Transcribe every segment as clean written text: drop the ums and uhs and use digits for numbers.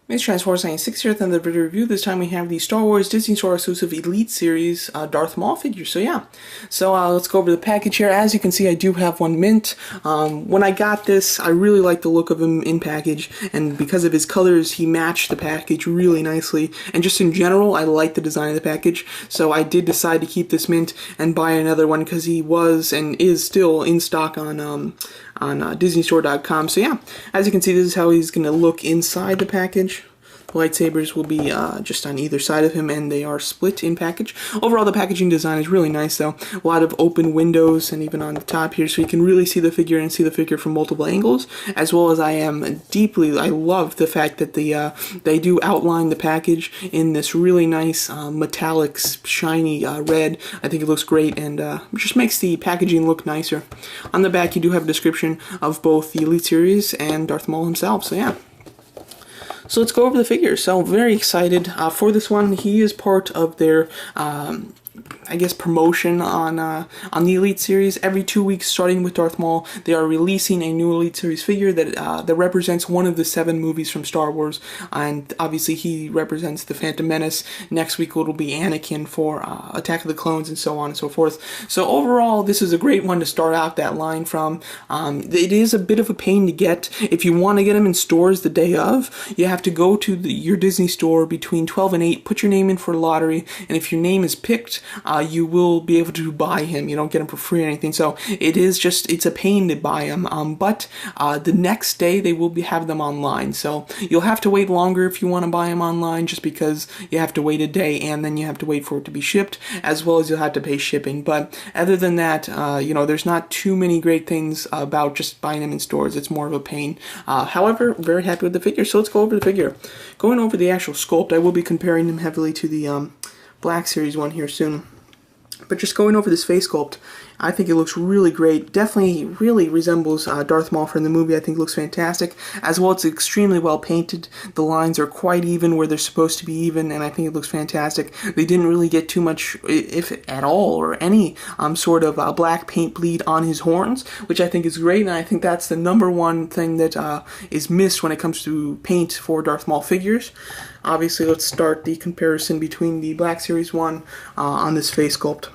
It's Transformers 96 here at the end of the video review. This time we have the Star Wars Disney Store exclusive Elite Series Darth Maul figure. Let's go over the package here. As you can see, I do have one mint. When I got this, I really liked the look of him in package, and because of his colors, he matched the package really nicely. And just in general, I like the design of the package, so I did decide to keep this mint and buy another one because he was and is still in stock on DisneyStore.com. So yeah, as you can see, this is how he's going to look inside the package. The lightsabers will be just on either side of him, and they are split in package. Overall, the packaging design is really nice, though. A lot of open windows, and even on the top here, so you can really see the figure and see the figure from multiple angles, as well as I love the fact that they do outline the package in this really nice metallic, shiny red. I think it looks great, and just makes the packaging look nicer. On the back, you do have a description of both the Elite Series and Darth Maul himself, so yeah. So let's go over the figure. So very excited for this one. He is part of their promotion on the Elite Series. Every 2 weeks, starting with Darth Maul, they are releasing a new Elite Series figure that represents one of the 7 movies from Star Wars, and obviously he represents the Phantom Menace. Next week it'll be Anakin for Attack of the Clones, and so on and so forth. So overall, this is a great one to start out that line from. It is a bit of a pain to get. If you want to get them in stores the day of, you have to go to your Disney store between 12 and 8, put your name in for a lottery, and if your name is picked, you will be able to buy him. You don't get him for free or anything, so it's a pain to buy him. But the next day they will have them online, so you'll have to wait longer if you want to buy him online, just because you have to wait a day and then you have to wait for it to be shipped, as well as you'll have to pay shipping. But other than that, there's not too many great things about just buying them in stores. It's more of a pain. However, very happy with the figure, so let's go over the figure. Going over the actual sculpt, I will be comparing him heavily to the Black Series one here soon. But just going over this face sculpt, I think it looks really great. Definitely really resembles Darth Maul from the movie. I think it looks fantastic. As well, it's extremely well painted. The lines are quite even where they're supposed to be even, and I think it looks fantastic. They didn't really get too much, if at all, or any sort of black paint bleed on his horns, which I think is great, and I think that's the #1 thing that is missed when it comes to paint for Darth Maul figures. Obviously, let's start the comparison between the Black Series one on this face sculpt.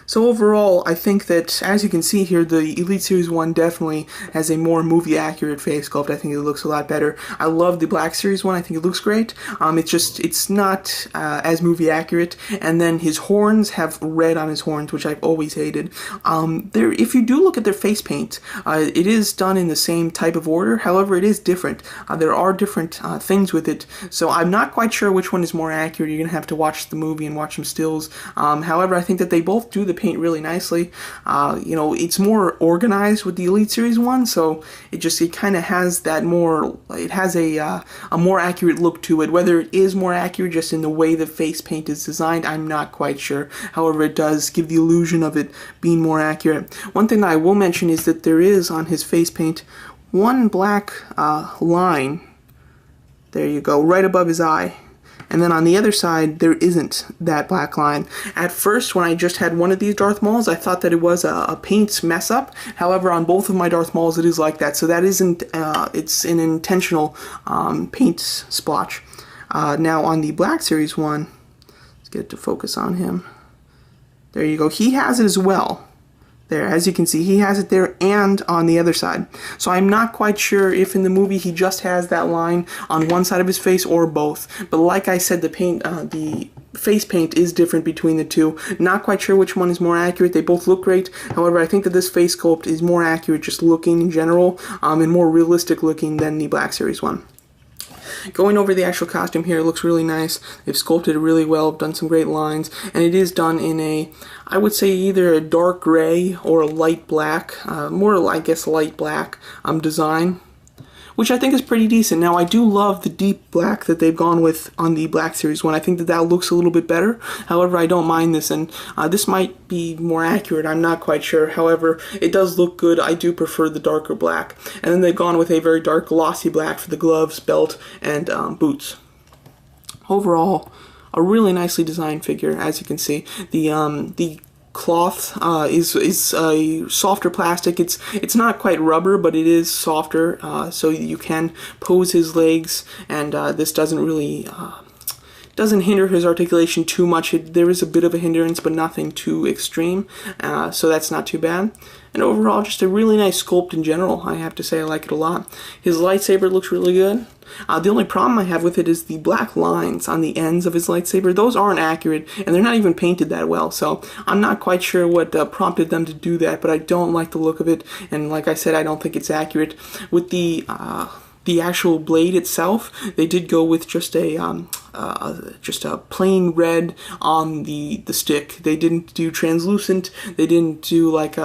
So overall, I think that, as you can see here, the Elite Series 1 definitely has a more movie-accurate face sculpt. I think it looks a lot better. I love the Black Series 1. I think it looks great. It's not as movie-accurate. And then his horns have red on his horns, which I've always hated. If you do look at their face paint, it is done in the same type of order. However, it is different. There are different things with it. So I'm not quite sure which one is more accurate. You're going to have to watch the movie and watch some stills. However, I think that they both do the paint really nicely. It's more organized with the Elite Series one, so it kind of has that more. It has a more accurate look to it. Whether it is more accurate just in the way the face paint is designed, I'm not quite sure. However, it does give the illusion of it being more accurate. One thing that I will mention is that there is on his face paint one black line. There you go, right above his eye. And then on the other side, there isn't that black line. At first, when I just had one of these Darth Mauls, I thought that it was a paint mess-up. However, on both of my Darth Mauls, it is like that. So that isn't, it's an intentional paint splotch. Now, on the Black Series one, let's get it to focus on him. There you go. He has it as well. There, as you can see, he has it there and on the other side. So I'm not quite sure if in the movie he just has that line on one side of his face or both. But like I said, the face paint is different between the two. Not quite sure which one is more accurate. They both look great. However, I think that this face sculpt is more accurate just looking in general, and more realistic looking than the Black Series one. Going over the actual costume here, it looks really nice. They've sculpted it really well, done some great lines, and it is done in I would say either a dark gray or a light black, more I guess light black design, which I think is pretty decent. Now, I do love the deep black that they've gone with on the Black Series one. I think that looks a little bit better. However, I don't mind this, and this might be more accurate. I'm not quite sure. However, it does look good. I do prefer the darker black. And then they've gone with a very dark glossy black for the gloves, belt, and boots. Overall, a really nicely designed figure, as you can see. The cloth is a softer plastic. It's not quite rubber, but it is softer, so you can pose his legs, and this doesn't really doesn't hinder his articulation too much. There is a bit of a hindrance, but nothing too extreme, so that's not too bad. And overall, just a really nice sculpt in general. I have to say I like it a lot. His lightsaber looks really good. The only problem I have with it is the black lines on the ends of his lightsaber. Those aren't accurate, and they're not even painted that well, so I'm not quite sure what prompted them to do that, but I don't like the look of it, and like I said, I don't think it's accurate. With the actual blade itself, they did go with just a plain red on the stick. They didn't do translucent. They didn't do like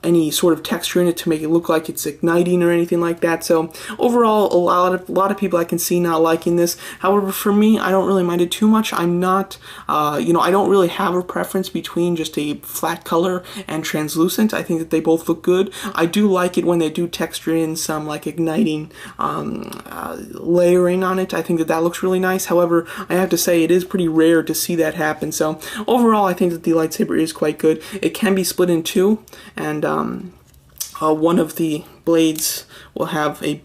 any sort of texture in it to make it look like it's igniting or anything like that. So overall, a lot of people I can see not liking this. However, for me, I don't really mind it too much. I'm not, I don't really have a preference between just a flat color and translucent. I think that they both look good. I do like it when they do texture in some like igniting layering on it. I think that looks really nice. However, I have to say it is pretty rare to see that happen. So overall, I think that the lightsaber is quite good. It can be split in two, and one of the blades will have a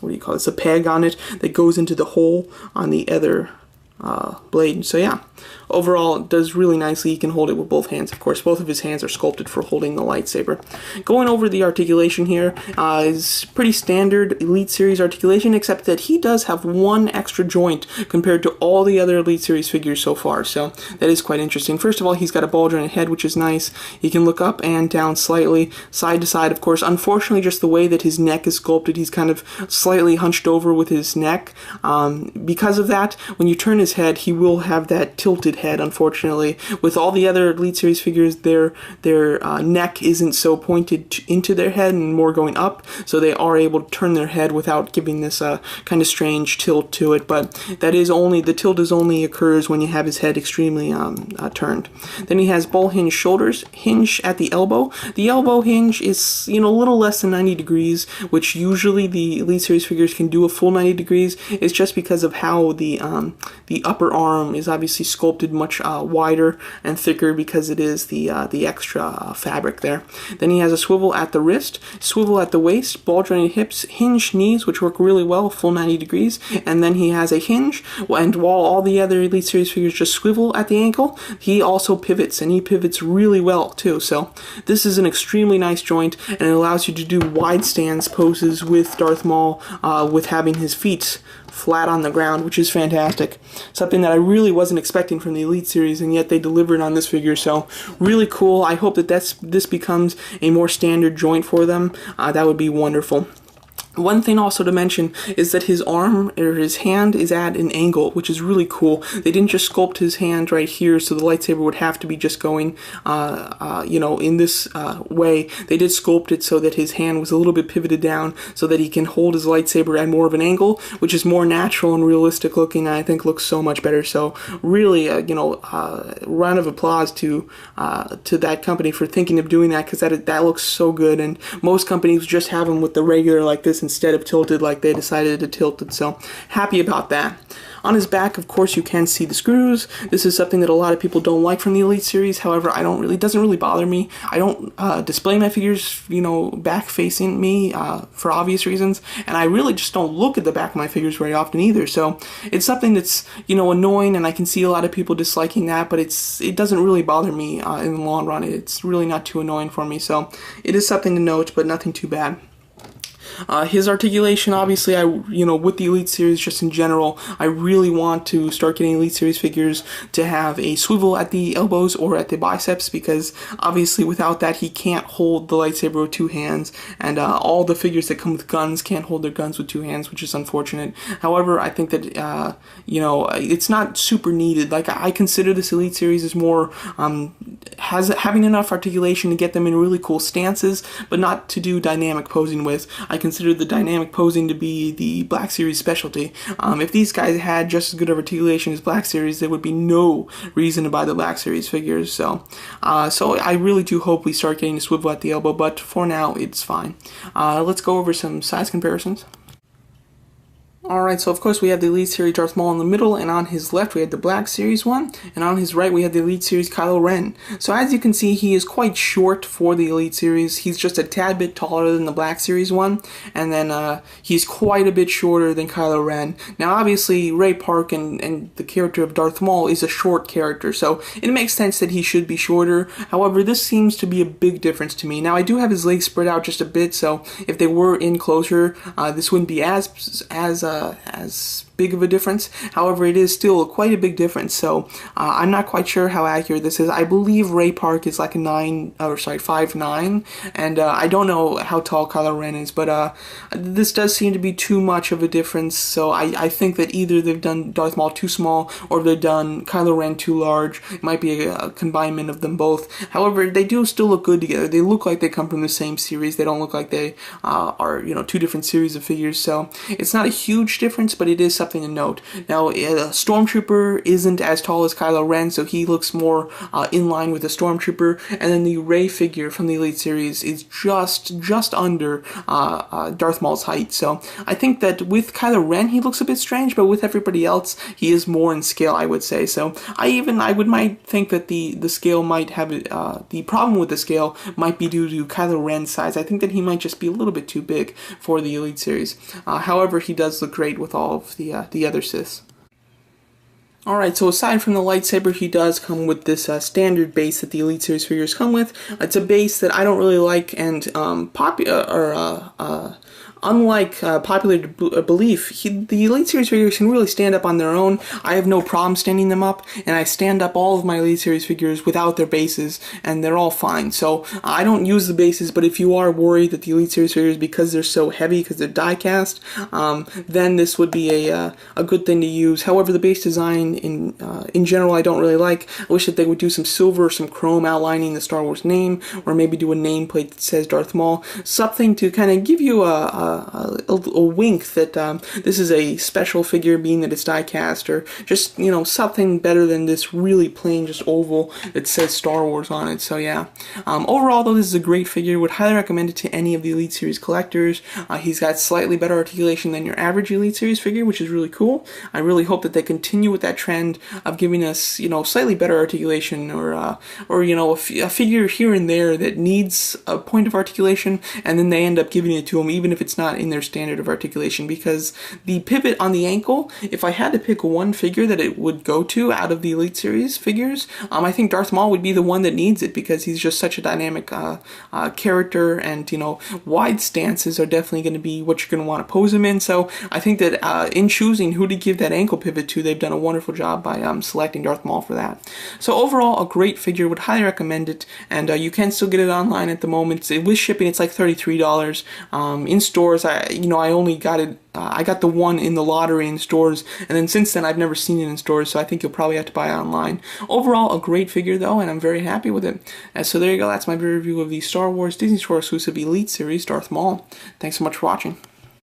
what do you call it? It's a peg on it that goes into the hole on the other blade. So yeah, overall it does really nicely. He can hold it with both hands. Of course, both of his hands are sculpted for holding the lightsaber. Going over the articulation here is pretty standard Elite Series articulation, except that he does have one extra joint compared to all the other Elite Series figures so far, so that is quite interesting. First of all, he's got a ball jointed head, which is nice. He can look up and down slightly, side to side, of course. Unfortunately, just the way that his neck is sculpted, he's kind of slightly hunched over with his neck. Because of that, when you turn his head, he will have that tilted head, unfortunately. With all the other Elite Series figures, their neck isn't so pointed into their head and more going up, so they are able to turn their head without giving this kind of strange tilt to it. But that is only, the tilt is only occurs when you have his head extremely turned. Then he has ball hinge shoulders, hinge at the elbow. The elbow hinge is, a little less than 90 degrees, which usually the Elite Series figures can do a full 90 degrees. It's just because of how the upper arm is obviously sculpted much wider and thicker because it is the extra fabric there. Then he has a swivel at the wrist, swivel at the waist, ball jointed hips, hinge knees, which work really well, full 90 degrees. And then he has a hinge, and while all the other Elite Series figures just swivel at the ankle, he also pivots, and he pivots really well too. So this is an extremely nice joint, and it allows you to do wide stance poses with Darth Maul with having his feet flat on the ground, which is fantastic. Something that I really wasn't expecting from the Elite Series, and yet they delivered on this figure, so really cool. I hope that this becomes a more standard joint for them. That would be wonderful. One thing also to mention is that his arm, or his hand, is at an angle, which is really cool. They didn't just sculpt his hand right here, so the lightsaber would have to be just going, in this way. They did sculpt it so that his hand was a little bit pivoted down, so that he can hold his lightsaber at more of an angle, which is more natural and realistic looking, and I think looks so much better. So really, round of applause to that company for thinking of doing that, because that looks so good. And most companies just have them with the regular like this instead of tilted, like they decided to tilt it. So happy about that. On his back, of course, you can see the screws. This is something that a lot of people don't like from the Elite Series. However, it doesn't really bother me. I don't display my figures, back facing me for obvious reasons, and I really just don't look at the back of my figures very often either. So it's something that's, annoying, and I can see a lot of people disliking that, but it doesn't really bother me in the long run. It's really not too annoying for me. So it is something to note, but nothing too bad. His articulation, obviously, with the Elite Series, just in general, I really want to start getting Elite Series figures to have a swivel at the elbows or at the biceps, because obviously without that he can't hold the lightsaber with two hands, and all the figures that come with guns can't hold their guns with two hands, which is unfortunate. However, I think that, it's not super needed. Like, I consider this Elite Series as more, having enough articulation to get them in really cool stances, but not to do dynamic posing with. I consider the dynamic posing to be the Black Series specialty. If these guys had just as good of articulation as Black Series, there would be no reason to buy the Black Series figures. So I really do hope we start getting a swivel at the elbow, but for now, it's fine. Let's go over some size comparisons. Alright, so of course we have the Elite Series Darth Maul in the middle, and on his left we have the Black Series one, and on his right we have the Elite Series Kylo Ren. So as you can see, he is quite short for the Elite Series. He's just a tad bit taller than the Black Series one, and then he's quite a bit shorter than Kylo Ren. Now obviously Ray Park and the character of Darth Maul is a short character, so it makes sense that he should be shorter. However, this seems to be a big difference to me. Now I do have his legs spread out just a bit, so if they were in closer, this wouldn't be as big of a difference. However, it is still quite a big difference, so I'm not quite sure how accurate this is. I believe Ray Park is like a 5'9", and I don't know how tall Kylo Ren is, but this does seem to be too much of a difference, so I think that either they've done Darth Maul too small, or they've done Kylo Ren too large. It might be a combination of them both. However, they do still look good together. They look like they come from the same series. They don't look like they are, two different series of figures, so it's not a huge difference, but it is something to note. Now, Stormtrooper isn't as tall as Kylo Ren, so he looks more in line with the Stormtrooper, and then the Rey figure from the Elite Series is just under Darth Maul's height. So I think that with Kylo Ren he looks a bit strange, but with everybody else he is more in scale, I would say. So I might think that the scale might have the problem with the scale might be due to Kylo Ren's size. I think that he might just be a little bit too big for the Elite Series. However, he does look great with all of the other Siths. Alright, so aside from the lightsaber, he does come with this standard base that the Elite Series figures come with. It's a base that I don't really like, and unlike popular belief, the Elite Series figures can really stand up on their own. I have no problem standing them up, and I stand up all of my Elite Series figures without their bases, and they're all fine. So I don't use the bases, but if you are worried that the Elite Series figures, because they're so heavy, because they're die-cast, then this would be a good thing to use. However, the base design in general I don't really like. I wish that they would do some silver or some chrome outlining the Star Wars name, or maybe do a nameplate that says Darth Maul. Something to kind of give you a wink that this is a special figure, being that it's die-cast, or just, something better than this really plain just oval that says Star Wars on it. So yeah, overall though, this is a great figure. Would highly recommend it to any of the Elite Series collectors. He's got slightly better articulation than your average Elite Series figure, which is really cool. I really hope that they continue with that trend of giving us, slightly better articulation, or a figure here and there that needs a point of articulation, and then they end up giving it to them, even if it's not in their standard of articulation. Because the pivot on the ankle, if I had to pick one figure that it would go to out of the Elite Series figures, I think Darth Maul would be the one that needs it, because he's just such a dynamic character, and wide stances are definitely going to be what you're going to want to pose him in. So I think that in choosing who to give that ankle pivot to, they've done a wonderful job by selecting Darth Maul for that. So overall, a great figure. Would highly recommend it, and you can still get it online at the moment. With shipping, it's like $33. In stores, I only got it. I got the one in the lottery in stores, and then since then I've never seen it in stores, so I think you'll probably have to buy it online. Overall, a great figure though, and I'm very happy with it. So there you go. That's my review of the Star Wars Disney Store exclusive Elite Series Darth Maul. Thanks so much for watching.